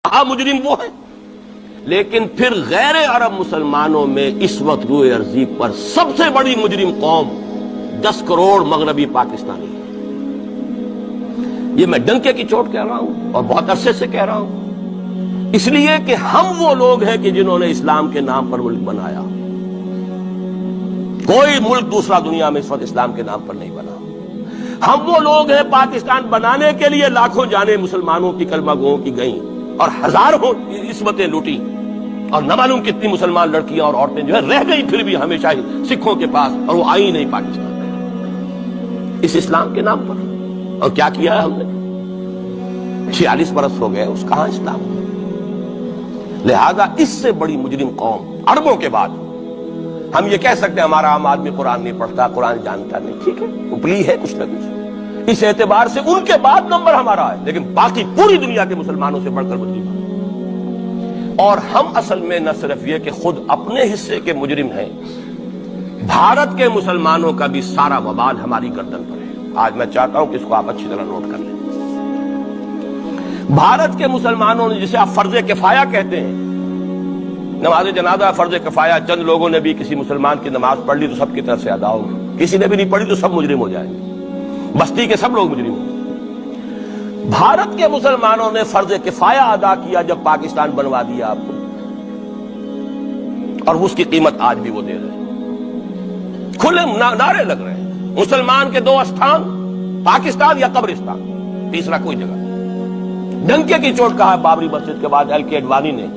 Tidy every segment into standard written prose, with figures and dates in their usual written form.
کہا مجرم وہ ہے، لیکن پھر غیر عرب مسلمانوں میں اس وقت روئے ارضی پر سب سے بڑی مجرم قوم 10 کروڑ مغربی پاکستانی ہے۔ یہ میں ڈنکے کی چوٹ کہہ رہا ہوں اور بہت عرصے سے کہہ رہا ہوں، اس لیے کہ ہم وہ لوگ ہیں کہ جنہوں نے اسلام کے نام پر ملک بنایا۔ کوئی ملک دوسرا دنیا میں اس وقت اسلام کے نام پر نہیں بنا۔ ہم وہ لوگ ہیں پاکستان بنانے کے لیے لاکھوں جانیں مسلمانوں کی کلمہ گوؤں کی گئیں اور ہزاروں عصمتیں لوٹی، اور نہ معلوم کتنی مسلمان لڑکیاں اور عورتیں جو ہے رہ گئی پھر بھی ہمیشہ ہی سکھوں کے پاس، اور وہ آئی نہیں پاکستان میں اس اسلام کے نام پر۔ اور کیا کیا ہے ہم نے؟ 46 برس ہو گئے، اس کہاں اسلام ہے؟ لہذا اس سے بڑی مجرم قوم عربوں کے بعد ہم یہ کہہ سکتے ہیں ہمارا عام آدمی قرآن نہیں پڑھتا، قرآن جانتا نہیں، ٹھیک ہے، اپلی ہے کچھ نہ کچھ، اس اعتبار سے ان کے بعد نمبر ہمارا ہے، لیکن باقی پوری دنیا کے مسلمانوں سے بڑھ کر مجرم ہیں۔ اور ہم اصل میں نہ صرف یہ کہ خود اپنے حصے کے مجرم ہیں، بھارت کے مسلمانوں کا بھی سارا وبال ہماری گردن پر ہے۔ آج میں چاہتا ہوں کہ اس کو آپ اچھی طرح نوٹ کر لیں۔ بھارت کے مسلمانوں نے، جسے آپ فرض کفایہ کہتے ہیں، نماز جنازہ فرض کفایہ، چند لوگوں نے بھی کسی مسلمان کی نماز پڑھ لی تو سب کی طرف سے ادا ہوگی، کسی نے بھی نہیں پڑھی تو سب مجرم ہو جائیں گے، بستی کے سب لوگ مجرم ہوں۔ بھارت کے مسلمانوں نے فرض کفایہ ادا کیا جب پاکستان بنوا دیا آپ کو، اور اس کی قیمت آج بھی وہ دے رہے ہیں۔ کھلے نعرے لگ رہے ہیں، مسلمان کے 2 استھان، پاکستان یا قبرستان، تیسرا کوئی جگہ۔ ڈنکے کی چوٹ کہا بابری مسجد کے بعد ایل کے اڈوانی نے،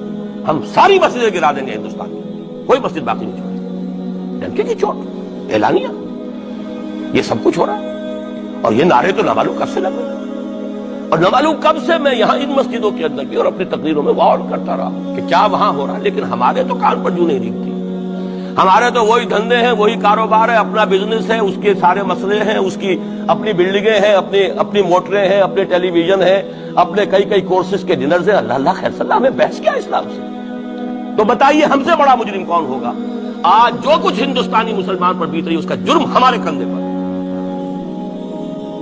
ہم ساری مسجدیں گرا دیں گے ہندوستان میں، کوئی مسجد باقی نہیں چھوڑی۔ ڈنکے کی چوٹ، اعلانیہ، یہ سب کچھ ہو رہا ہے، اور یہ نعرے تو نہ معلوم کب سے لگ رہے ہیں، اور نہ معلوم کب سے میں یہاں ان مسجدوں کے اندر بھی اور اپنی تقریروں میں غور کرتا رہا کہ کیا وہاں ہو رہا ہے، لیکن ہمارے تو کان پر جوں نہیں دکھتی۔ ہمارے تو وہی دھندے ہیں، وہی کاروبار ہے، اپنا بزنس ہے، اس کے سارے مسئلے ہیں، اس کی اپنی بلڈنگیں ہیں، اپنی موٹریں ہیں، اپنے ٹیلی ویژن ہیں، اپنے کئی کورسز کے ڈنرز ہیں۔ اللہ خیر صلی اللہ، ہمیں بحث کیا اسلام سے؟ تو بتائیے ہم سے بڑا مجرم کون ہوگا؟ آج جو کچھ ہندوستانی مسلمان پر بیت رہی ہے اس کا جرم ہمارے کندھے پر۔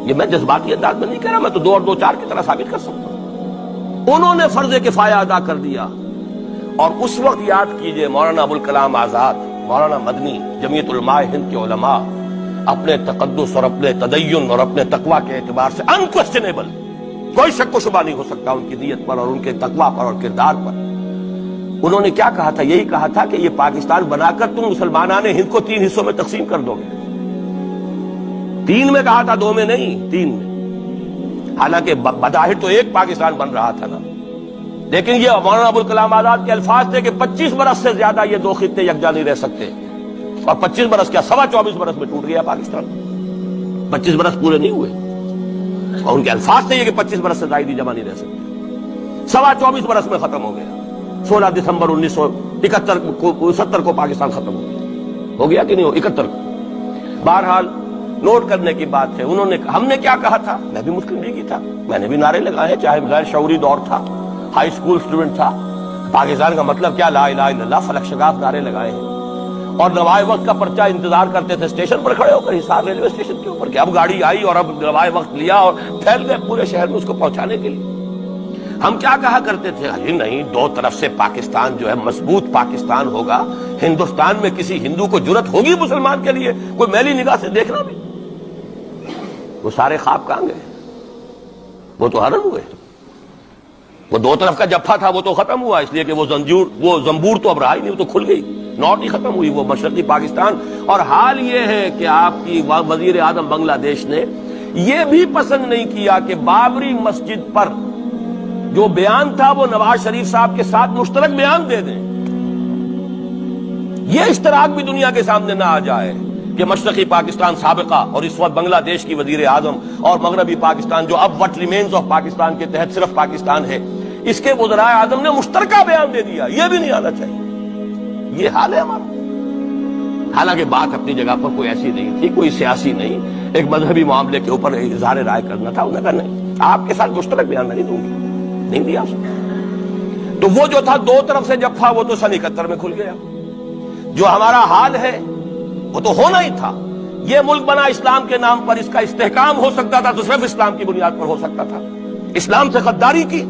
یہ میں جذباتی انداز میں نہیں کہہ رہا، میں تو 2 اور 2 4 کی طرح ثابت کر سکتا ہوں۔ انہوں نے فرض کفایہ ادا کر دیا، اور اس وقت یاد کیجئے مولانا ابوالکلام آزاد، مولانا مدنی، جمعیت علماء ہند کے علماء اپنے تقدس اور اپنے تدین اور اپنے تقوی کے اعتبار سے انکوسچنیبل، کوئی شک و شبہ نہیں ہو سکتا ان کی نیت پر اور ان کے تقوی پر اور کردار پر۔ انہوں نے کیا کہا تھا؟ یہی کہا تھا کہ یہ پاکستان بنا کر تم مسلمانان ہند کو 3 حصوں میں تقسیم کر دو گے۔ 3 میں کہا تھا، 2 میں نہیں، 3 میں۔ حالانکہ بظاہر تو ایک پاکستان بن رہا تھا نا، لیکن یہ مولانا ابوالکلام آزاد کے الفاظ تھے کہ 25 برس سے زیادہ یہ 2 خطے یکجا نہیں رہ سکتے، اور 25 برس کیا، 24.25 برس میں ٹوٹ گیا پاکستان۔ 25 برس پورے نہیں ہوئے، اور ان کے الفاظ تھے یہ کہ 25 برس سے زائد جمع نہیں رہ سکتے۔ 24.25 برس میں ختم ہو گیا۔ 16 دسمبر 1971 کو پاکستان ختم ہو گیا کہ نہیں ہو؟ 71 کو۔ بہرحال نوٹ کرنے کی بات ہے، ہم نے کیا کہا تھا؟ میں بھی مسلم لیگی تھا، میں نے بھی نعرے لگائے، چاہے غیر شعوری دور تھا، ہائی اسکول اسٹوڈنٹ تھا۔ پاکستان کا مطلب کیا، لا الہ الا اللہ، فلک شگاف نعرے لگائے ہیں، اور نوائے وقت کا پرچہ انتظار کرتے تھے اسٹیشن پر کھڑے ہو کر، حصار ریلوے اسٹیشن کے اوپر، کہ اب گاڑی آئی اور اب نوائے وقت لیا اور پھیل گئے پورے شہر میں اس کو پہنچانے کے لیے۔ ہم کیا کہا کرتے تھے؟ ارے نہیں، 2 طرف سے پاکستان جو ہے مضبوط پاکستان ہوگا، ہندوستان میں کسی ہندو کو جرت ہوگی مسلمان کے لیے کوئی میلی نگاہ سے دیکھنا بھی؟ وہ سارے خواب کہاں گئے؟ وہ تو حرم ہوئے۔ وہ 2 طرف کا جفا تھا وہ تو ختم ہوا، اس لیے کہ وہ زنبور تو اب رہا ہی نہیں، وہ تو کھل گئی، نوٹ ہی ختم ہوئی وہ مشرقی پاکستان۔ اور حال یہ ہے کہ آپ کی وزیر اعظم بنگلہ دیش نے یہ بھی پسند نہیں کیا کہ بابری مسجد پر جو بیان تھا وہ نواز شریف صاحب کے ساتھ مشترک بیان دے دیں۔ یہ اشتراک بھی دنیا کے سامنے نہ آ جائے کہ مشرقی پاکستان سابقہ اور اس وقت بنگلہ دیش کی وزیر اعظم، اور مغربی پاکستان جو اب وٹ ریمینز آف پاکستان کے تحت صرف پاکستان ہے، اس کے وزراء اعظم نے مشترکہ بیان دے دیا۔ یہ بھی نہیں آنا چاہیے۔ یہ حال ہے ہمارا۔ حالانکہ بات اپنی جگہ پر کوئی ایسی نہیں تھی، کوئی سیاسی نہیں، ایک مذہبی معاملے کے اوپر اظہار رائے کرنا تھا۔ انہوں نے کہا نہیں، آپ کے ساتھ مشترک بیان نہیں دوں گی، نہیں دیا۔ تو وہ جو تھا 2 طرف سے جفا، وہ تو سن 71 میں کھل گیا۔ جو ہمارا حال ہے وہ تو ہونا ہی تھا۔ یہ ملک بنا اسلام کے نام پر، اس کا استحکام ہو سکتا تھا تو صرف اسلام کی بنیاد پر ہو سکتا تھا۔ اسلام سے غداری کی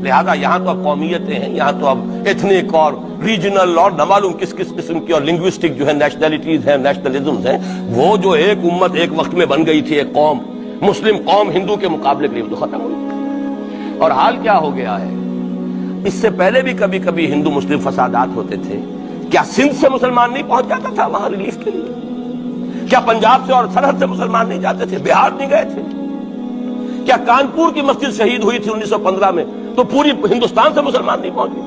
لہذا یہاں تو اب قومیتیں ہیں، یہاں تو اب ایتھنک اور ریجنل اور نہ معلوم کس کس قسم کی اور لنگوسٹک جو ہے نیشنلٹیز ہیں، نیشنلزمز ہیں، وہ جو ایک امت ایک وقت میں بن گئی تھی، ایک قوم مسلم قوم ہندو کے مقابلے کے لیے تو ختم ہوئی۔ اور حال کیا ہو گیا ہے، اس سے پہلے بھی کبھی کبھی ہندو مسلم فسادات ہوتے تھے، کیا سندھ سے مسلمان نہیں پہنچ جاتا تھا وہاں ریلیف کے لیے؟ کیا پنجاب سے اور سرحد سے مسلمان نہیں جاتے تھے؟ بہار نہیں گئے تھے؟ کیا کانپور کی مسجد شہید ہوئی تھی 1915 میں تو پوری ہندوستان سے مسلمان نہیں پہنچے؟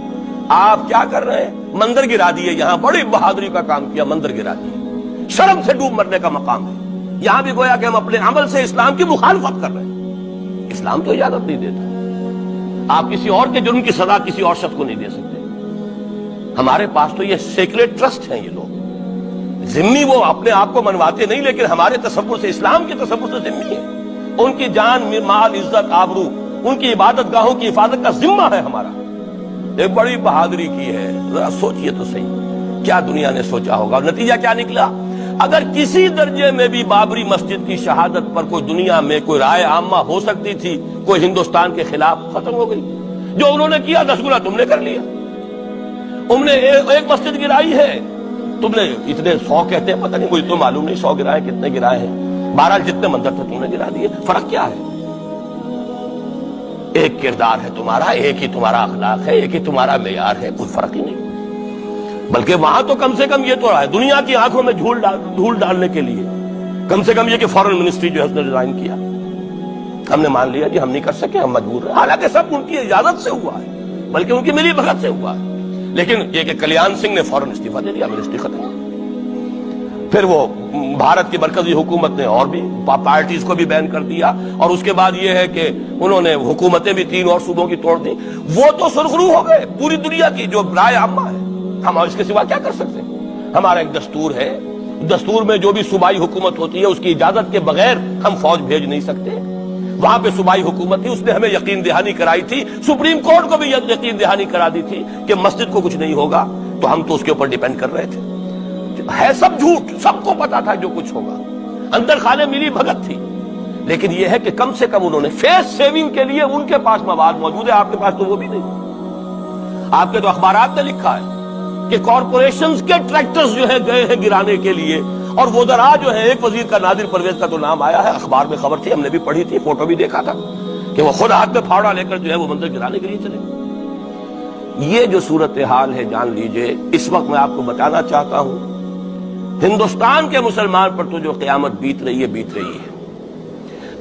آپ کیا کر رہے ہیں؟ مندر گرا دیے، یہاں بڑی بہادری کا کام کیا، مندر گرا دیے، شرم سے ڈوب مرنے کا مقام ہے۔ یہاں بھی گویا کہ ہم اپنے عمل سے اسلام کی مخالفت کر رہے ہیں، اسلام تو اجازت نہیں دیتا، آپ کسی اور کے جرم کی سزا کسی اور شخص کو نہیں دے سکتے۔ ہمارے پاس تو یہ سیکریٹ ٹرسٹ ہیں، یہ لوگ ذمہ وہ اپنے آپ کو منواتے نہیں، لیکن ہمارے تصور سے، اسلام کے تصور سے ذمہ ہے، ان کی جان مال عزت آبرو ان کی عبادت گاہوں کی حفاظت کا ذمہ ہے ہمارا۔ ایک بڑی بہادری کی ہے، ذرا سوچئے تو صحیح کیا دنیا نے سوچا ہوگا، اور نتیجہ کیا نکلا؟ اگر کسی درجے میں بھی بابری مسجد کی شہادت پر کوئی دنیا میں کوئی رائے عامہ ہو سکتی تھی کوئی ہندوستان کے خلاف، ختم ہو گئی۔ جو انہوں نے کیا 10 گنا تم نے کر لیا۔ تم نے ایک مسجد گرائی ہے، تم نے اتنے 100 کہتے ہیں، پتہ نہیں مجھے تو معلوم نہیں 100 گرائے کتنے گرائے ہیں، بہرحال جتنے مندر تھے تم نے گرا دیے۔ فرق کیا ہے؟ ایک کردار ہے تمہارا، ایک ہی تمہارا اخلاق ہے، ایک ہی تمہارا معیار ہے، کوئی فرق ہی نہیں۔ بلکہ وہاں تو کم سے کم یہ تو رہا ہے، دنیا کی آنکھوں میں دھول ڈالنے کے لیے کم سے کم یہ کہ فارن منسٹری جو ہے اس نے ریزائن کیا، ہم نے مان لیا جی ہم نہیں کر سکے، ہم مجبور ہیں، حالانکہ سب ان کی اجازت سے ہوا ہے، بلکہ ان کی ملی بھگت سے ہوا ہے۔ لیکن یہ کہ کلیان سنگھ نے فوراً استعفیٰ دے دیا، منسٹری ختم۔ پھر وہ بھارت کی مرکزی حکومت نے اور بھی پارٹیز کو بھی بین کر دیا، اور اس کے بعد یہ ہے کہ انہوں نے حکومتیں بھی 3 اور صوبوں کی توڑ دی۔ وہ تو سرخرو ہو گئے پوری دنیا کی جو رائے عامہ ہے، ہم اس کے سوا کیا کر سکتے ہیں؟ ہمارا ایک دستور ہے، دستور میں جو بھی صوبائی حکومت ہوتی ہے اس کی اجازت کے بغیر ہم فوج بھیج نہیں سکتے۔ وہاں پہ صوبائی حکومت تھی، اس نے ہمیں یقین دہانی کرائی تھی، سپریم کورٹ کو بھی یقین دہانی کرا دی تھی کہ مسجد کو کچھ نہیں ہوگا، تو ہم تو اس کے اوپر ڈیپینڈ کر رہے تھے۔ ہے سب جھوٹ، سب کو پتا تھا جو کچھ ہوگا، اندر خانے ملی بھگت تھی، لیکن یہ ہے کہ کم سے کم انہوں نے فیس سیونگ کے لیے ان کے پاس مواد موجود ہے، آپ کے پاس تو وہ بھی نہیں۔ آپ کے تو اخبارات نے لکھا ہے کہ کارپوریشنز کے ٹریکٹرز جو ہے گئے ہیں گرانے کے لیے، اور وزراء جو ہے، ایک وزیر کا نادر پرویز کا تو نام آیا ہے، اخبار میں خبر تھی، ہم نے بھی پڑھی تھی، فوٹو بھی دیکھا تھا کہ وہ خود ہاتھ میں پھاوڑا لے کر جو ہے وہ مندر گرانے کے لیے چلے۔ یہ جو صورتحال ہے جان لیجئے، اس وقت میں آپ کو بتانا چاہتا ہوں ہندوستان کے مسلمان پر تو جو قیامت بیت رہی ہے۔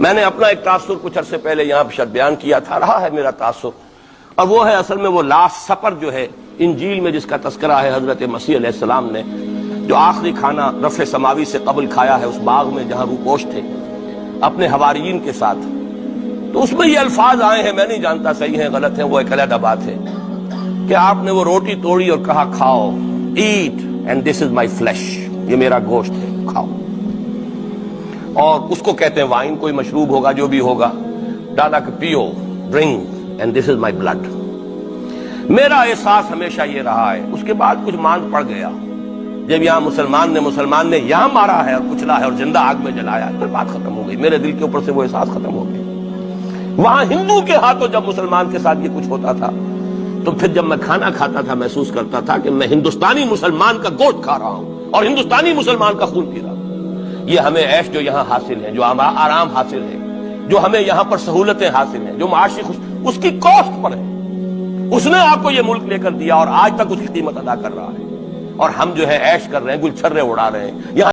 میں نے اپنا ایک تاثر کچھ عرصے پہلے یہاں پر بیان کیا تھا، رہا ہے میرا تاثر، اور وہ ہے اصل میں وہ لاسٹ سپر جو ہے انجیل میں جس کا تذکرہ ہے حضرت مسیح علیہ السلام نے جو آخری کھانا رفع سماوی سے قبل کھایا ہے اس باغ میں جہاں روپوش تھے اپنے حواریین کے ساتھ۔ تو اس میں یہ الفاظ آئے ہیں، میں نہیں جانتا صحیح ہیں غلط ہیں، وہ ایک علیحدہ بات ہے، کہ آپ نے وہ روٹی توڑی اور کہا کھاؤ، eat and this is my flesh, یہ میرا گوشت ہے، کھاؤ۔ اور اس کو کہتے ہیں وائن، کوئی مشروب ہوگا جو بھی ہوگا، ڈالا کہ پیو، drink and this is my blood. میرا احساس ہمیشہ یہ رہا ہے، اس کے بعد کچھ مان پڑ گیا، جب یہاں مسلمان نے یہاں مارا ہے اور کچلا ہے اور زندہ آگ میں جلایا ہے، پھر بات ختم ہو گئی، میرے دل کے اوپر سے وہ احساس ختم ہو گیا۔ وہاں ہندو کے ہاتھوں جب مسلمان کے ساتھ یہ کچھ ہوتا تھا تو پھر جب میں کھانا کھاتا تھا محسوس کرتا تھا کہ میں ہندوستانی مسلمان کا گوشت کھا رہا ہوں اور ہندوستانی مسلمان کا خون پی رہا ہوں۔ یہ ہمیں عیش جو یہاں حاصل ہے، جو آرام حاصل ہے، جو ہمیں یہاں پر سہولتیں حاصل ہیں، جو معاشی اس کی کاسٹ پر ہے۔ اس نے آپ کو یہ ملک لے کر دیا اور آج تک اس کی قیمت ادا کر رہا ہے، اور ہم جو ہے عیش کر رہے ہیں، گل چھرے اڑا رہے ہیں۔ یہاں